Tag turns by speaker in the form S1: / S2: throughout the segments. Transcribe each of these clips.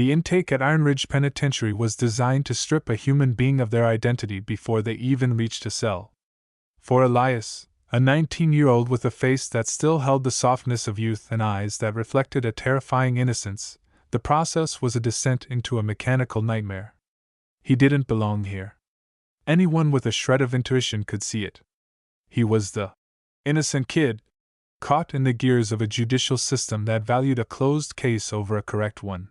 S1: The intake at Iron Ridge Penitentiary was designed to strip a human being of their identity before they even reached a cell. For Elias, a 19-year-old with a face that still held the softness of youth and eyes that reflected a terrifying innocence, the process was a descent into a mechanical nightmare. He didn't belong here. Anyone with a shred of intuition could see it. He was the innocent kid, caught in the gears of a judicial system that valued a closed case over a correct one.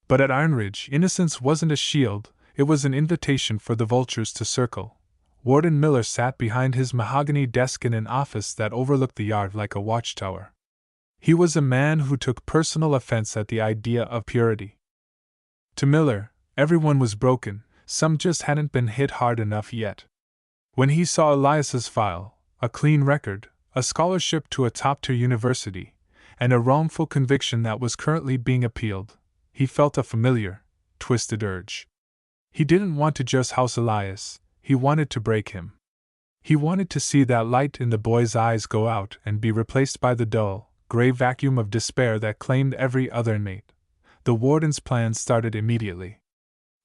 S1: But at Iron Ridge, innocence wasn't a shield, it was an invitation for the vultures to circle. Warden Miller sat behind his mahogany desk in an office that overlooked the yard like a watchtower. He was a man who took personal offense at the idea of purity. To Miller, everyone was broken, some just hadn't been hit hard enough yet. When he saw Elias's file, a clean record, a scholarship to a top-tier university, and a wrongful conviction that was currently being appealed, he felt a familiar, twisted urge. He didn't want to just house Elias, he wanted to break him. He wanted to see that light in the boy's eyes go out and be replaced by the dull, gray vacuum of despair that claimed every other inmate. The warden's plan started immediately.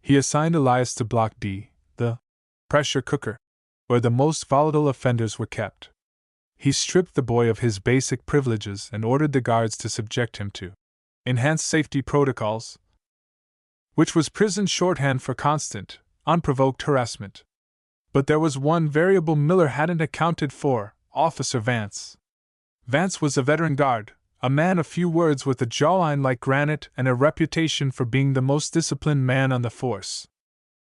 S1: He assigned Elias to Block D, the pressure cooker, where the most volatile offenders were kept. He stripped the boy of his basic privileges and ordered the guards to subject him to enhanced safety protocols, which was prison shorthand for constant, unprovoked harassment. But there was one variable Miller hadn't accounted for: Officer Vance. Vance was a veteran guard, a man of few words with a jawline like granite and a reputation for being the most disciplined man on the force.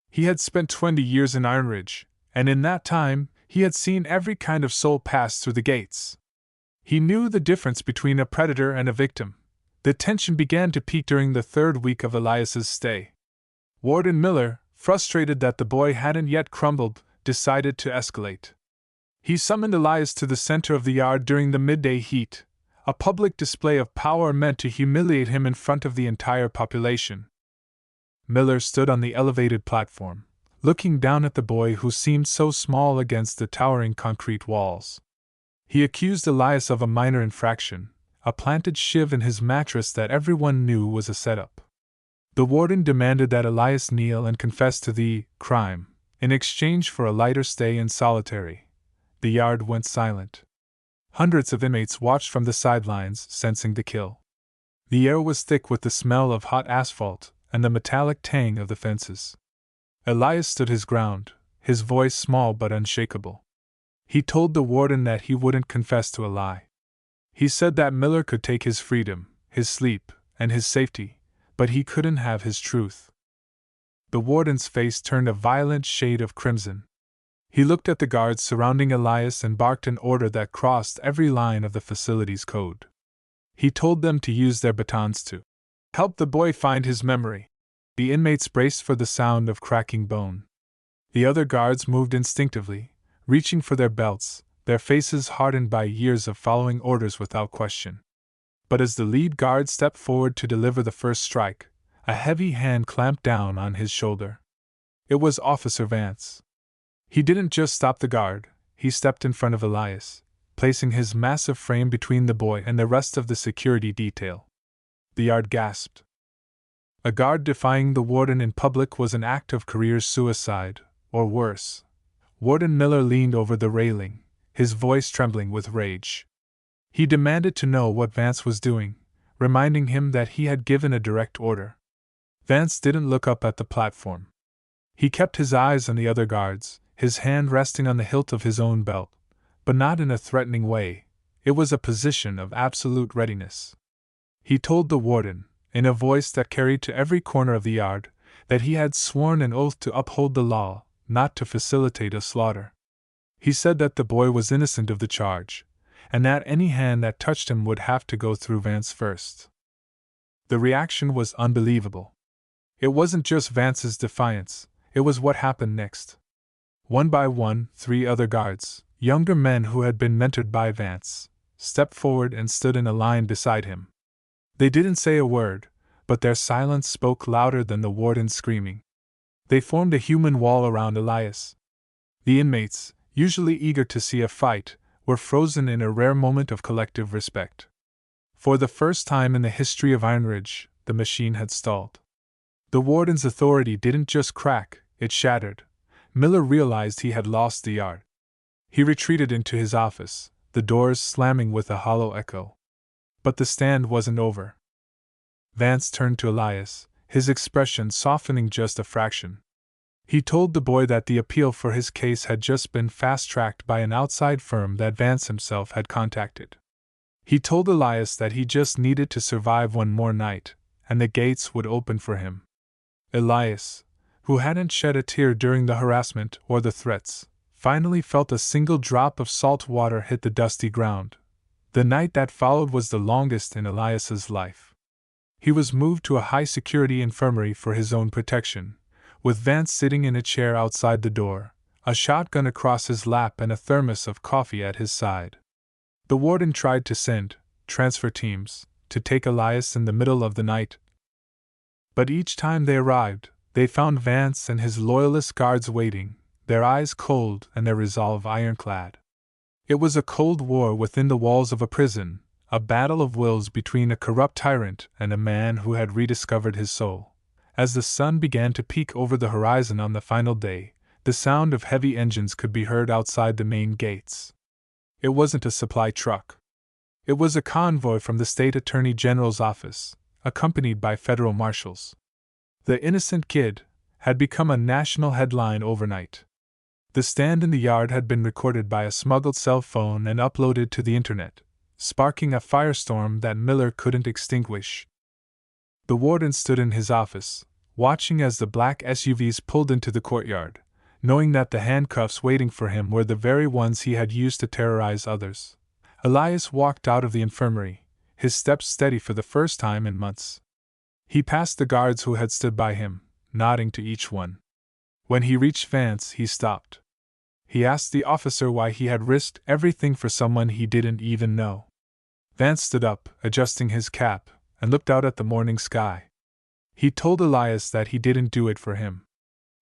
S1: He had spent 20 years in Iron Ridge, and in that time, he had seen every kind of soul pass through the gates. He knew the difference between a predator and a victim. The tension began to peak during the third week of Elias's stay. Warden Miller, frustrated that the boy hadn't yet crumbled, decided to escalate. He summoned Elias to the center of the yard during the midday heat, a public display of power meant to humiliate him in front of the entire population. Miller stood on the elevated platform, looking down at the boy who seemed so small against the towering concrete walls. He accused Elias of a minor infraction, a planted shiv in his mattress that everyone knew was a setup. The warden demanded that Elias kneel and confess to the crime, in exchange for a lighter stay in solitary. The yard went silent. Hundreds of inmates watched from the sidelines, sensing the kill. The air was thick with the smell of hot asphalt and the metallic tang of the fences. Elias stood his ground, his voice small but unshakable. He told the warden that he wouldn't confess to a lie. He said that Miller could take his freedom, his sleep, and his safety, but he couldn't have his truth. The warden's face turned a violent shade of crimson. He looked at the guards surrounding Elias and barked an order that crossed every line of the facility's code. He told them to use their batons to help the boy find his memory. The inmates braced for the sound of cracking bone. The other guards moved instinctively, reaching for their belts, their faces hardened by years of following orders without question. But as the lead guard stepped forward to deliver the first strike, a heavy hand clamped down on his shoulder. It was Officer Vance. He didn't just stop the guard, he stepped in front of Elias, placing his massive frame between the boy and the rest of the security detail. The yard gasped. A guard defying the warden in public was an act of career suicide, or worse. Warden Miller leaned over the railing, his voice trembling with rage. He demanded to know what Vance was doing, reminding him that he had given a direct order. Vance didn't look up at the platform. He kept his eyes on the other guards, his hand resting on the hilt of his own belt, but not in a threatening way. It was a position of absolute readiness. He told the warden, in a voice that carried to every corner of the yard, that he had sworn an oath to uphold the law, not to facilitate a slaughter. He said that the boy was innocent of the charge, and that any hand that touched him would have to go through Vance first. The reaction was unbelievable. It wasn't just Vance's defiance, it was what happened next. One by one, 3 other guards, younger men who had been mentored by Vance, stepped forward and stood in a line beside him. They didn't say a word, but their silence spoke louder than the warden's screaming. They formed a human wall around Elias. The inmates, usually eager to see a fight, were frozen in a rare moment of collective respect. For the first time in the history of Iron Ridge, the machine had stalled. The warden's authority didn't just crack, it shattered. Miller realized he had lost the yard. He retreated into his office, the doors slamming with a hollow echo. But the stand wasn't over. Vance turned to Elias, his expression softening just a fraction. He told the boy that the appeal for his case had just been fast-tracked by an outside firm that Vance himself had contacted. He told Elias that he just needed to survive one more night, and the gates would open for him. Elias, who hadn't shed a tear during the harassment or the threats, finally felt a single drop of salt water hit the dusty ground. The night that followed was the longest in Elias's life. He was moved to a high-security infirmary for his own protection, with Vance sitting in a chair outside the door, a shotgun across his lap and a thermos of coffee at his side. The warden tried to send transfer teams to take Elias in the middle of the night. But each time they arrived, they found Vance and his loyalist guards waiting, their eyes cold and their resolve ironclad. It was a cold war within the walls of a prison, a battle of wills between a corrupt tyrant and a man who had rediscovered his soul. As the sun began to peek over the horizon on the final day, the sound of heavy engines could be heard outside the main gates. It wasn't a supply truck. It was a convoy from the state attorney general's office, accompanied by federal marshals. The innocent kid had become a national headline overnight. The stand in the yard had been recorded by a smuggled cell phone and uploaded to the internet, sparking a firestorm that Miller couldn't extinguish. The warden stood in his office, watching as the black SUVs pulled into the courtyard, knowing that the handcuffs waiting for him were the very ones he had used to terrorize others. Elias walked out of the infirmary, his steps steady for the first time in months. He passed the guards who had stood by him, nodding to each one. When he reached Vance, he stopped. He asked the officer why he had risked everything for someone he didn't even know. Vance stood up, adjusting his cap, and looked out at the morning sky. He told Elias that he didn't do it for him.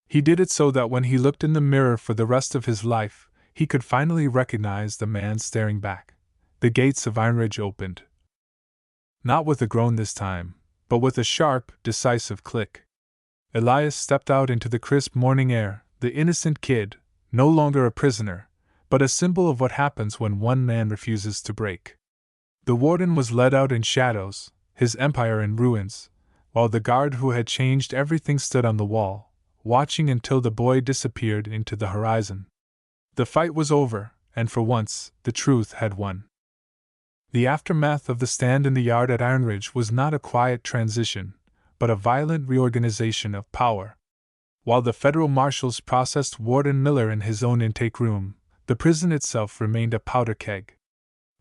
S1: He did it so that when he looked in the mirror for the rest of his life, he could finally recognize the man staring back. The gates of Iron Ridge opened. Not with a groan this time, but with a sharp, decisive click. Elias stepped out into the crisp morning air, the innocent kid, no longer a prisoner, but a symbol of what happens when one man refuses to break. The warden was led out in shadows, his empire in ruins, while the guard who had changed everything stood on the wall, watching until the boy disappeared into the horizon. The fight was over, and for once, the truth had won. The aftermath of the stand in the yard at Iron Ridge was not a quiet transition, but a violent reorganization of power. While the federal marshals processed Warden Miller in his own intake room, the prison itself remained a powder keg.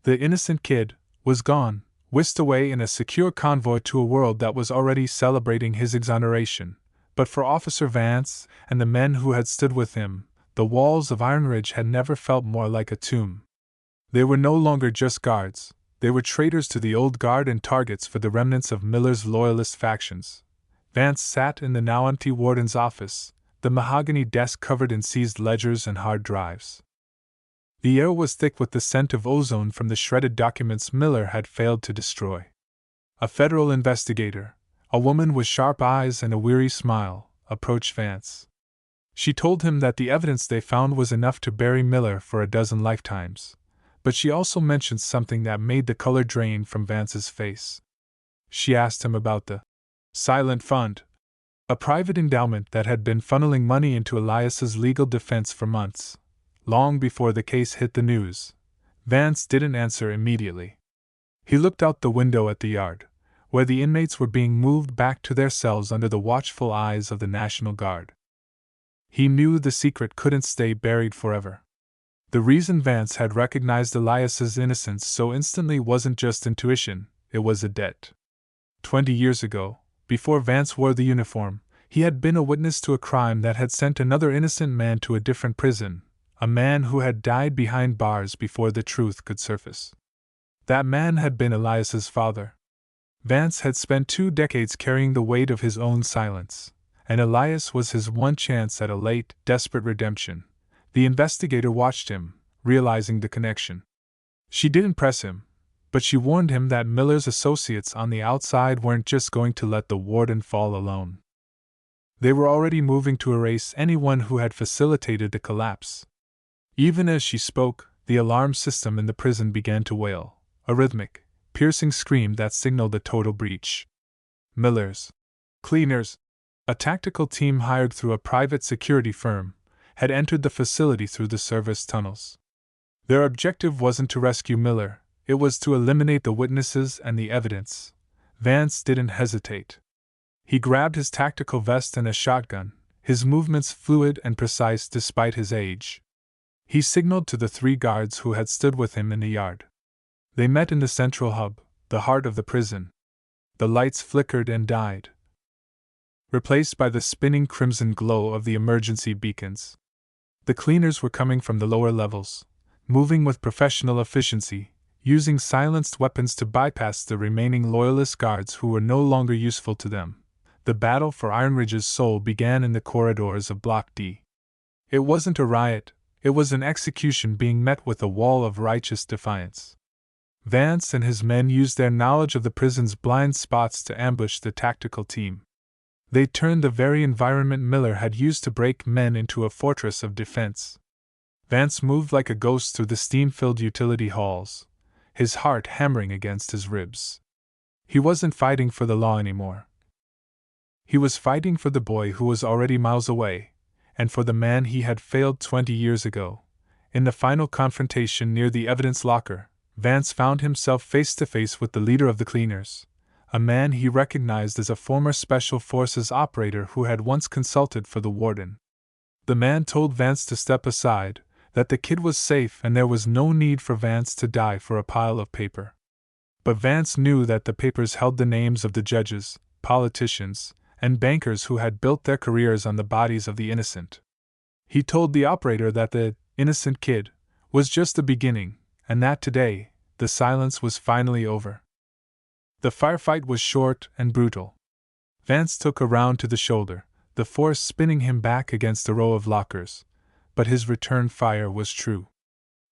S1: The innocent kid was gone, whisked away in a secure convoy to a world that was already celebrating his exoneration. But for Officer Vance and the men who had stood with him, the walls of Iron Ridge had never felt more like a tomb. They were no longer just guards, they were traitors to the old guard and targets for the remnants of Miller's loyalist factions. Vance sat in the now empty warden's office, the mahogany desk covered in seized ledgers and hard drives. The air was thick with the scent of ozone from the shredded documents Miller had failed to destroy. A federal investigator, a woman with sharp eyes and a weary smile, approached Vance. She told him that the evidence they found was enough to bury Miller for a dozen lifetimes, but she also mentioned something that made the color drain from Vance's face. She asked him about the Silent Fund, a private endowment that had been funneling money into Elias's legal defense for months, long before the case hit the news. Vance didn't answer immediately. He looked out the window at the yard, where the inmates were being moved back to their cells under the watchful eyes of the National Guard. He knew the secret couldn't stay buried forever. The reason Vance had recognized Elias's innocence so instantly wasn't just intuition, it was a debt. 20 years ago, before Vance wore the uniform, he had been a witness to a crime that had sent another innocent man to a different prison, a man who had died behind bars before the truth could surface. That man had been Elias's father. Vance had spent 2 decades carrying the weight of his own silence, and Elias was his one chance at a late, desperate redemption. The investigator watched him, realizing the connection. She didn't press him, but she warned him that Miller's associates on the outside weren't just going to let the warden fall alone. They were already moving to erase anyone who had facilitated the collapse. Even as she spoke, the alarm system in the prison began to wail, a rhythmic, piercing scream that signaled a total breach. Millers, cleaners, a tactical team hired through a private security firm, had entered the facility through the service tunnels. Their objective wasn't to rescue Miller, it was to eliminate the witnesses and the evidence. Vance didn't hesitate. He grabbed his tactical vest and a shotgun, his movements fluid and precise despite his age. He signaled to the 3 guards who had stood with him in the yard. They met in the central hub, the heart of the prison. The lights flickered and died, replaced by the spinning crimson glow of the emergency beacons. The cleaners were coming from the lower levels, moving with professional efficiency, using silenced weapons to bypass the remaining loyalist guards who were no longer useful to them. The battle for Ironridge's soul began in the corridors of Block D. It wasn't a riot, it was an execution being met with a wall of righteous defiance. Vance and his men used their knowledge of the prison's blind spots to ambush the tactical team. They turned the very environment Miller had used to break men into a fortress of defense. Vance moved like a ghost through the steam-filled utility halls, his heart hammering against his ribs. He wasn't fighting for the law anymore. He was fighting for the boy who was already miles away, and for the man he had failed 20 years ago. In the final confrontation near the evidence locker, Vance found himself face to face with the leader of the cleaners, a man he recognized as a former Special Forces operator who had once consulted for the Warden. The man told Vance to step aside, that the kid was safe and there was no need for Vance to die for a pile of paper. But Vance knew that the papers held the names of the judges, politicians, and bankers who had built their careers on the bodies of the innocent. He told the operator that the innocent kid was just the beginning, and that today, the silence was finally over. The firefight was short and brutal. Vance took a round to the shoulder, the force spinning him back against a row of lockers, but his return fire was true.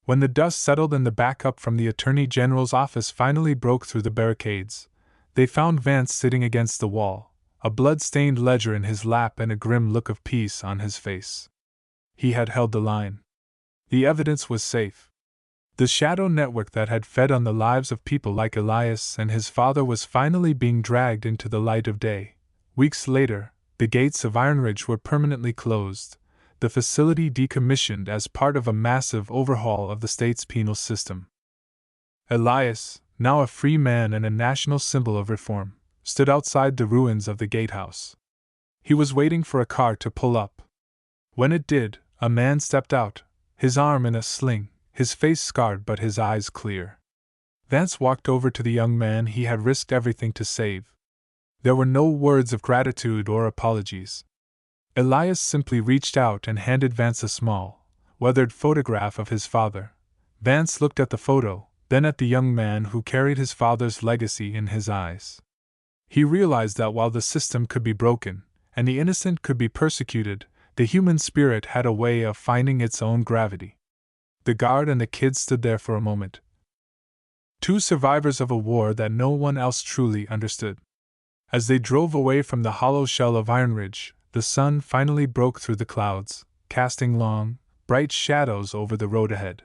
S1: When the dust settled and the backup from the Attorney General's office finally broke through the barricades, they found Vance sitting against the wall, a blood-stained ledger in his lap and a grim look of peace on his face. He had held the line. The evidence was safe. The shadow network that had fed on the lives of people like Elias and his father was finally being dragged into the light of day. Weeks later, the gates of Ironridge were permanently closed, the facility decommissioned as part of a massive overhaul of the state's penal system. Elias, now a free man and a national symbol of reform, stood outside the ruins of the gatehouse. He was waiting for a car to pull up. When it did, a man stepped out, his arm in a sling, his face scarred but his eyes clear. Vance walked over to the young man he had risked everything to save. There were no words of gratitude or apologies. Elias simply reached out and handed Vance a small, weathered photograph of his father. Vance looked at the photo, then at the young man who carried his father's legacy in his eyes. He realized that while the system could be broken, and the innocent could be persecuted, the human spirit had a way of finding its own gravity. The guard and the kid stood there for a moment. 2 survivors of a war that no one else truly understood. As they drove away from the hollow shell of Ironridge, the sun finally broke through the clouds, casting long, bright shadows over the road ahead.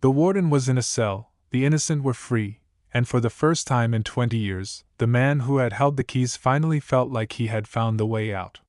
S1: The warden was in a cell, the innocent were free, and for the first time in 20 years, the man who had held the keys finally felt like he had found the way out.